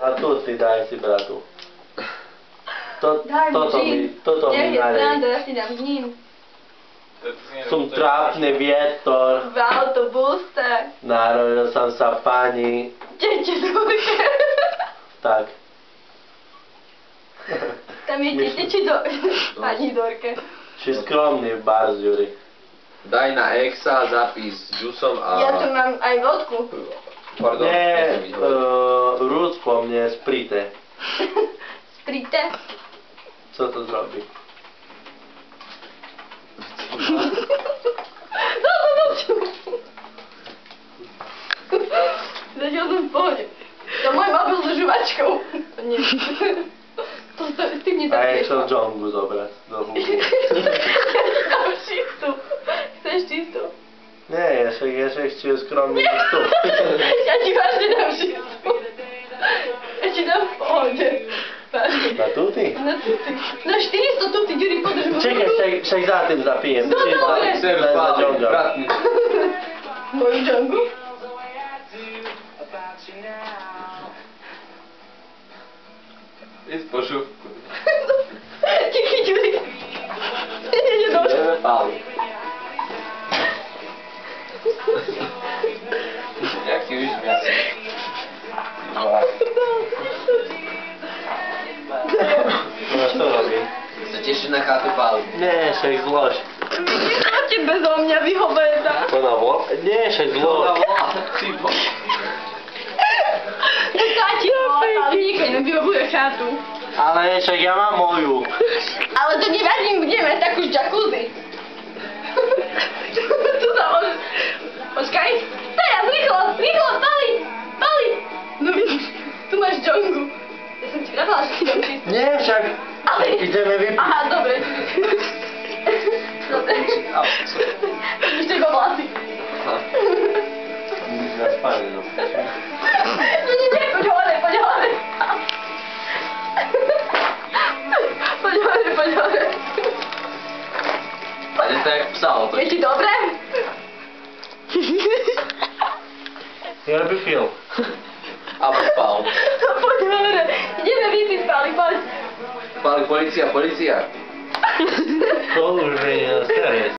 A tu si daj si bratu. Daj mi Toto mi nech je nalej. sranda, ja si dám s ním. Som trápny vietor. V autobuse. Narodil som sa pani. Tete Dorke. Tak. Tam je tete pani Dorke. Či skromný bars, Juri. Daj na Exa zapis s džusom a... Ja tu mám aj vodku. Pardon, Nie, rúd po mne sprite. Sprite. Co to zrobi? Zatiaľ som v pohode. To môj mobil so žuvačkou. To nie. To s tým A nezaprieš. je to džongu zobrať do hubu. Dám čistú. Chceš čistú? Nie, ja ešte skromný tu. Ja ti vážne dám čistú. Ja ti dám v pohode. Vážne. Na tuty? Na tuty. Na 400 tuty, Ďuri, podrž mu. Čekaj, však za tým zapijem. No dobre. Ser Za spáli, džongom. bratný. Moju džongu? Ísť po šupku. Tichý, Ďuri. Nie, dobre. Ideme páli. Jaký vyšmiac. No čo robí? Sa teší na chatu páli. Nie, však zlož. Chodte bezo mňa, vy hoveda. Ona volá? Nie, však zlož. Tati, ale nikto nevybuje chatu. Ale však ja mám moju. Ale to nevadí, budeme mať takú jacuzzi. Tu sa môžeš... Počkaj. Teraz, rýchlo, rýchlo, pali, pali. No vidíš, tu máš džongu. Ja som ti vravala, že ti dám čistú. Nie, však Ale... ideme vypiť. Aha, dobre. Dobre. Ešte go vlasy. Na spanie, no. Nie, poď hore, poď hore. Poď hore, poď hore. Je to jak psa, ale to... Je ti dobre? Ja by film. Abo spal. Poď hore. Ideme vypiť, Pali, poď. Páli, polícia, polícia. To už je seriózne.